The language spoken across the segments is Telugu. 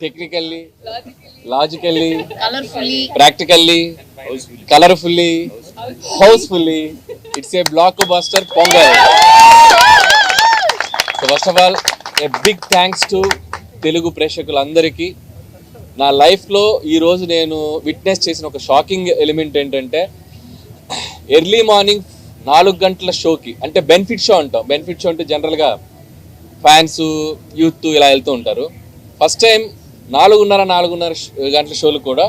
Technically, logically, practically, colourfully, housefully, it's a blockbuster Pongal. So first of all a big thanks to Telugu ప్రేక్షకులందరికీ. నా లైఫ్లో ఈరోజు నేను విట్నెస్ చేసిన ఒక షాకింగ్ ఎలిమెంట్ ఏంటంటే, ఎర్లీ మార్నింగ్ 4 గంటల షోకి, అంటే బెనిఫిట్ షో అంటాం. బెనిఫిట్ షో అంటే జనరల్గా ఫ్యాన్స్, యూత్ ఇలా వెళ్తూ ఉంటారు. ఫస్ట్ టైం 4:30 గంటల షోలు కూడా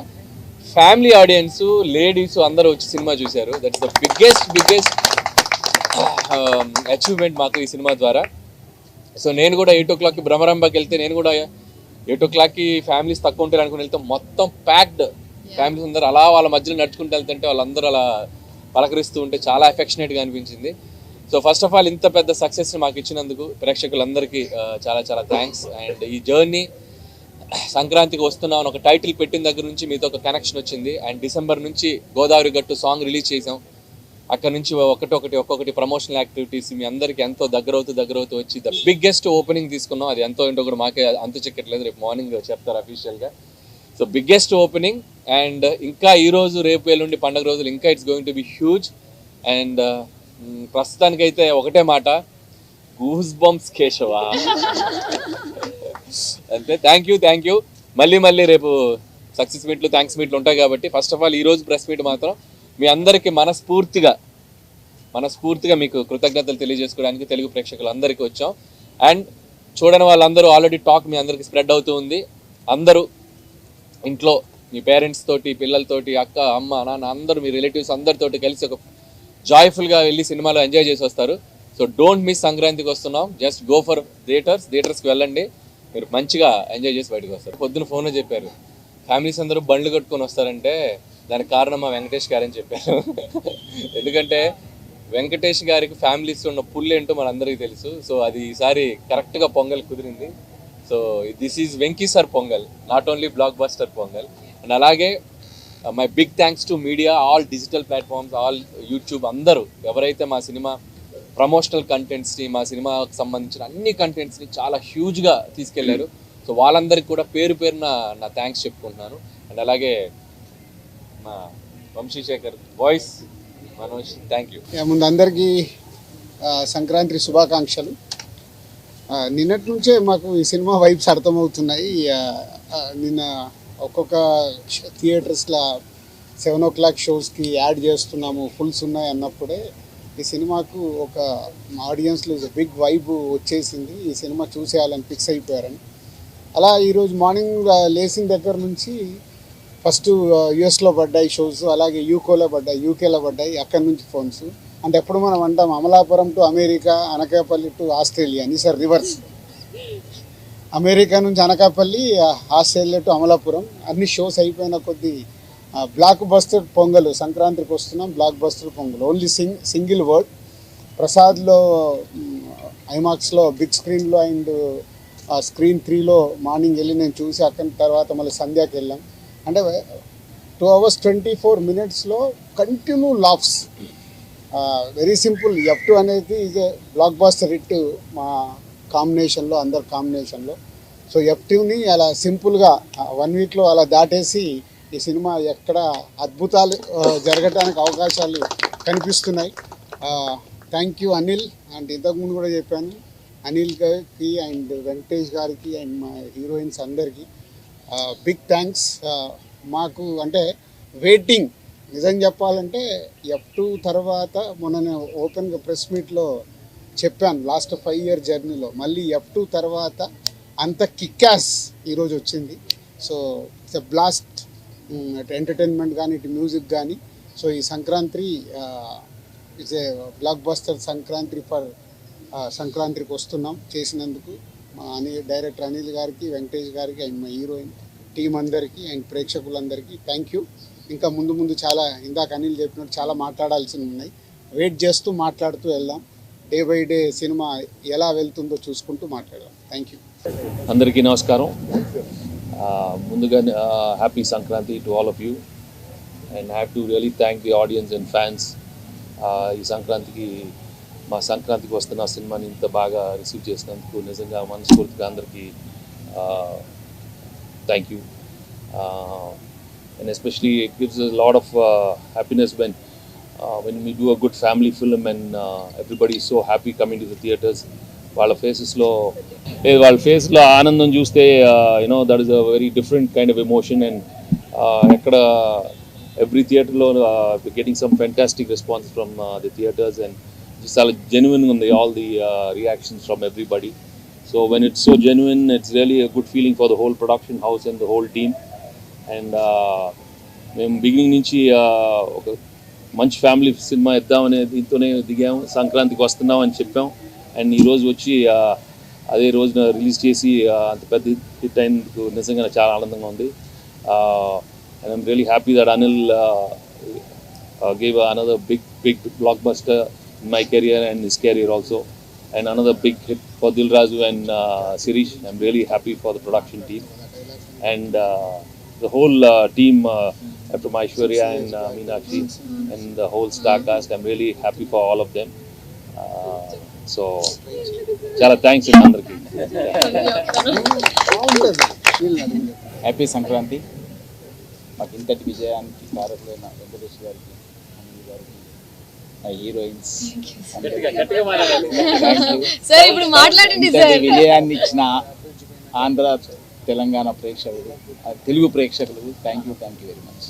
ఫ్యామిలీ ఆడియన్స్, లేడీస్ అందరూ వచ్చి సినిమా చూశారు. దట్స్ ద బిగ్గెస్ట్ అచీవ్మెంట్ మాకు ఈ సినిమా ద్వారా. సో నేను కూడా 8 o'clockకి భ్రమరంభకి వెళ్తే, నేను కూడా 8 o'clockకి ఫ్యామిలీస్ తక్కువ ఉంటారు అనుకుని వెళ్తే మొత్తం ప్యాక్డ్ ఫ్యామిలీస్ అందరూ అలా వాళ్ళ మధ్యలో నడుచుకుంటూ వెళ్తుంటే వాళ్ళందరూ అలా పలకరిస్తూ ఉంటే చాలా ఎఫెక్షనేట్గా అనిపించింది. సో ఫస్ట్ ఆఫ్ ఆల్ ఇంత పెద్ద సక్సెస్ని మాకు ఇచ్చినందుకు ప్రేక్షకులందరికీ చాలా చాలా థ్యాంక్స్. అండ్ ఈ జర్నీ సంక్రాంతికి వస్తున్నాం ఒక టైటిల్ పెట్టిన దగ్గర నుంచి మీతో ఒక కనెక్షన్ వచ్చింది. అండ్ డిసెంబర్ నుంచి గోదావరి గట్టు సాంగ్ రిలీజ్ చేసాం. అక్కడ నుంచి ఒక్కొక్కటి ప్రమోషనల్ యాక్టివిటీస్ మీ అందరికీ ఎంతో దగ్గరవుతూ వచ్చి ద బిగ్గెస్ట్ ఓపెనింగ్ తీసుకున్నాం. అది ఎంతో ఏంటో కూడా మాకే అంతు చెక్కట్లేదు, రేపు మార్నింగ్ చెప్తారు అఫీషియల్గా. So biggest opening. అండ్ ఇంకా ఈరోజు రేపు ఎల్లుండి పండుగ రోజులు ఇంకా it's going to be huge. And ప్రస్తుతానికైతే ఒకటే మాట, గూస్ బంప్స్ కేశవా అంతే. Thank you. మళ్ళీ రేపు సక్సెస్ మీట్లు, థ్యాంక్స్ మీట్లు ఉంటాయి కాబట్టి ఫస్ట్ ఆఫ్ ఆల్ ఈరోజు ప్రెస్ మీట్ మాత్రం మీ అందరికీ మనస్ఫూర్తిగా మీకు కృతజ్ఞతలు తెలియజేసుకోవడానికి తెలుగు ప్రేక్షకులందరికీ వచ్చాం. అండ్ చూడని వాళ్ళందరూ ఆల్రెడీ టాక్ మీ అందరికీ స్ప్రెడ్ అవుతూ ఉంది. అందరూ ఇంట్లో మీ పేరెంట్స్ తోటి, పిల్లలతోటి, అక్క, అమ్మ, నాన్న అందరూ మీ రిలేటివ్స్ అందరితోటి కలిసి ఒక జాయ్ఫుల్గా వెళ్ళి సినిమాలో ఎంజాయ్ చేసి వస్తారు. So don't miss. సంక్రాంతికి వస్తున్నాం, జస్ట్ గో ఫర్ థియేటర్స్కి వెళ్ళండి, మీరు మంచిగా ఎంజాయ్ చేసి బయటకు వస్తారు. పొద్దున ఫోన్లో చెప్పారు ఫ్యామిలీస్ అందరూ బండ్లు కట్టుకొని వస్తారంటే దానికి కారణం మా వెంకటేష్ గారని చెప్పారు. ఎందుకంటే వెంకటేష్ గారికి ఫ్యామిలీస్ ఉన్న పుల్ ఏంటో మనందరికీ తెలుసు. సో అది ఈసారి కరెక్ట్గా పొంగల్ కుదిరింది. So this is Venky sir Pongal, not only blockbuster Pongal. And అలాగే my big thanks to media, all digital platforms, all YouTube, అందరూ ఎవరైతే మా సినిమా ప్రమోషనల్ కంటెంట్స్ని, మా సినిమాకి సంబంధించిన అన్ని కంటెంట్స్ని చాలా హ్యూజ్గా తీసుకెళ్లారు. సో వాళ్ళందరికీ కూడా పేరున నా థ్యాంక్స్ చెప్పుకుంటున్నాను. అండ్ అలాగే మా Vamsi Sekhar voice Manoj, thank you. ముందు అందరికీ సంక్రాంతి శుభాకాంక్షలు. నిన్నటి నుంచే మాకు ఈ సినిమా వైబ్స్ అర్థమవుతున్నాయి. నిన్న ఒక్కొక్క థియేటర్స్లో 7 o'clock షోస్కి యాడ్ చేస్తున్నాము, ఫుల్స్ ఉన్నాయి అన్నప్పుడే ఈ సినిమాకు ఒక ఆడియన్స్లో బిగ్ వైబ్ వచ్చేసింది. ఈ సినిమా చూసేయాలని ఫిక్స్ అయిపోయారని. అలా ఈరోజు మార్నింగ్ లేచిన దగ్గర నుంచి ఫస్ట్ యుఎస్లో పడ్డాయి షోస్, అలాగే యూకేలో పడ్డాయి. అక్కడి నుంచి ఫోన్స్. అంటే ఎప్పుడు మనం అంటాం Amalapuram to America, Anakapalli to Australia అని, సార్ రివర్స్. అమెరికా నుంచి అనకాపల్లి, ఆస్ట్రేలియా టు అమలాపురం. అన్ని షోస్ అయిపోయిన కొద్దీ బ్లాక్ బస్టర్ పొంగల్, సంక్రాంతికి వస్తున్నాం blockbuster Pongal. Only single word. ప్రసాద్లో ఐమాక్స్లో బిగ్ స్క్రీన్లో అండ్ స్క్రీన్ 3లో మార్నింగ్ వెళ్ళి నేను చూసి అక్కడి తర్వాత మళ్ళీ సంధ్యాకి వెళ్ళాం. అంటే 2 hours 24 minutesలో continue laughs. Very simple. F2 అనేది is a blockbuster hit మా కాంబినేషన్లో, అందరి కాంబినేషన్లో. సో F2ని అలా సింపుల్గా 1 weekలో అలా దాటేసి ఈ సినిమా ఎక్కడ అద్భుతాలు జరగడానికి అవకాశాలు కనిపిస్తున్నాయి. Thank you Anil. అండ్ ఇంతకుముందు కూడా చెప్పాను, అనిల్ గారికి అండ్ వెంకటేష్ గారికి అండ్ మా హీరోయిన్స్ అందరికీ బిగ్ థ్యాంక్స్. మాకు అంటే వెయిటింగ్, నిజం చెప్పాలంటే F2 తర్వాత మొన్న నేను ఓపెన్గా ప్రెస్ మీట్లో చెప్పాను, లాస్ట్ 5 year జర్నీలో మళ్ళీ F2 తర్వాత అంత కిక్యాస్ ఈరోజు వచ్చింది. So it's a blast. ఇటు ఎంటర్టైన్మెంట్ కానీ, ఇటు మ్యూజిక్ కానీ. సో ఈ Sankranti it's a block buster Sankranti for సంక్రాంతికి వస్తున్నాం చేసినందుకు మా డైరెక్టర్ అనిల్ గారికి, వెంకటేష్ గారికి అండ్ మా హీరోయిన్ టీం అందరికీ అండ్ ప్రేక్షకులందరికీ థ్యాంక్ యూ. ఇంకా ముందు చాలా, ఇందాక అనిల్ చెప్పినట్టు చాలా మాట్లాడాల్సి ఉన్నాయి. వెయిట్ చేస్తూ మాట్లాడుతూ వెళ్దాం. డే బై డే సినిమా ఎలా వెళ్తుందో చూసుకుంటూ మాట్లాడదాం. Thank you. అందరికీ నమస్కారం. ముందుగా happy Sankranti to all of you. And have to really thank the audience and fans. ఈ మా సంక్రాంతికి వస్తున్న సినిమాని ఇంత బాగా రిసీవ్ చేసినందుకు నిజంగా మనస్ఫూర్తిగా అందరికీ thank you. And especially it gives us a lot of happiness when we do a good family film and everybody is so happy coming to the theaters. వాళ్ళ ఫేస్లో ఆనందం చూస్తే that is a very different kind of emotion. And ఎక్కడ ఎవ్రీ థియేటర్లో getting some fantastic response from the theatres and చాలా జెన్యున్గా ఉంది all the reactions from everybody. So when it's so genuine it's really a good feeling for the whole production house and the whole team. And మేము బిగినింగ్ నుంచి ఒక మంచి ఫ్యామిలీ సినిమా ఇద్దామనే దీంతోనే దిగాము. సంక్రాంతికి వస్తున్నాం అని చెప్పాం. అండ్ ఈరోజు వచ్చి అదే రోజున రిలీజ్ చేసి అంత పెద్ద హిట్ అయినందుకు నిజంగా చాలా ఆనందంగా ఉంది. And I'm really happy that Anil gave another big blockbuster in my career and his career also, and another big hit for Dil Raju and Sirish. I'm really happy for the production team and the whole team from Aishwarya and Meenakshi and the whole star cast. I'm really happy for all of them. So chala thanks andarki. Happy Sankranti. మాకు ఇంతటి విజయానికి కారకులైన వెంకటేష్ గారికి, అనిల్ గారికి, నా హీరోయిన్స్ సార్ ఇప్పుడు మాట్లాడండి ఇంతటి సార్. విజయాన్ని ఇచ్చిన ఆంధ్ర తెలంగాణ ప్రేక్షకులు, తెలుగు ప్రేక్షకులు, థ్యాంక్ యూ వెరీ మచ్.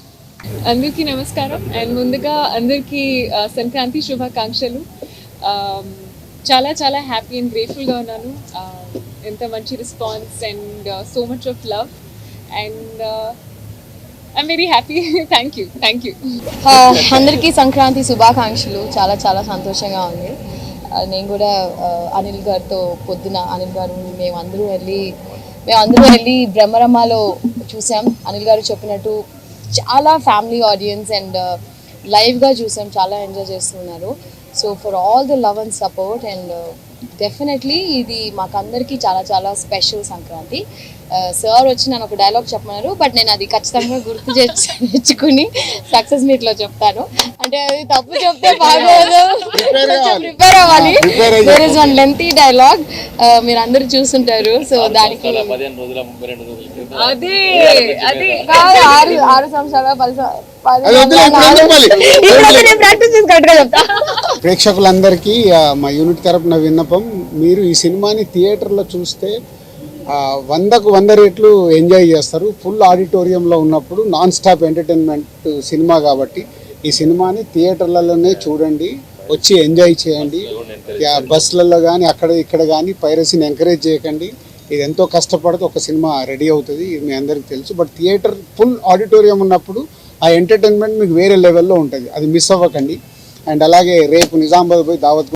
అందరికీ నమస్కారం అండ్ ముందుగా అందరికీ సంక్రాంతి శుభాకాంక్షలు. చాలా చాలా హ్యాపీ అండ్ గ్రేట్ఫుల్గా ఉన్నాను. ఎంత మంచి response and so much of love and I'm very happy. Thank you. అందరికీ సంక్రాంతి శుభాకాంక్షలు. చాలా చాలా సంతోషంగా ఉంది. నేను కూడా అనిల్ గారితో పొద్దున అనిల్ గారు మేమందరూ వెళ్ళి బ్రహ్మరమ్మలో చూసాం. అనిల్ గారు చెప్పినట్టు చాలా ఫ్యామిలీ ఆడియన్స్ అండ్ లైవ్గా చూసాం. చాలా ఎంజాయ్ చేస్తున్నారు. So for all the love and support and definitely ఇది మాకందరికీ చాలా చాలా స్పెషల్ సంక్రాంతి. సార్ వచ్చి నన్ను ఒక డైలాగ్ చెప్పమన్నారు, బట్ నేను అది ఖచ్చితంగా గుర్తు తెచ్చుకుని సక్సెస్ మీట్లో చెప్తాను. అంటే అది తప్పు చెప్తే బాగోదు, ప్రిపేర్ అవ్వాలి. There is one lengthy dialogue, మీరు అందరూ చూస్తుంటారు. సో దానికి అదే కాదు, 6 సంవత్సరాల 10 ప్రాక్టీస్ చేసి కరెక్ట్గా చెప్తా. ప్రేక్షకులందరికీ మా యూనిట్ తరపున విన్నపం, మీరు ఈ సినిమాని థియేటర్లో చూస్తే 100కు 100 రెట్లు ఎంజాయ్ చేస్తారు. ఫుల్ ఆడిటోరియంలో ఉన్నప్పుడు నాన్ స్టాప్ ఎంటర్టైన్మెంట్ సినిమా కాబట్టి ఈ సినిమాని థియేటర్లలోనే చూడండి, వచ్చి ఎంజాయ్ చేయండి. బస్సులలో కానీ అక్కడ ఇక్కడ కానీ పైరసీని ఎంకరేజ్ చేయకండి. ఇది ఎంతో కష్టపడితే ఒక సినిమా రెడీ అవుతుంది, ఇది మీ అందరికీ తెలుసు. బట్ థియేటర్ ఫుల్ ఆడిటోరియం ఉన్నప్పుడు ఆ ఎంటర్టైన్మెంట్ మీకు వేరే లెవెల్లో ఉంటుంది, అది మిస్ అవ్వకండి. అండ్ అలాగే రేపు నిజామాబాద్ పోయి దావత్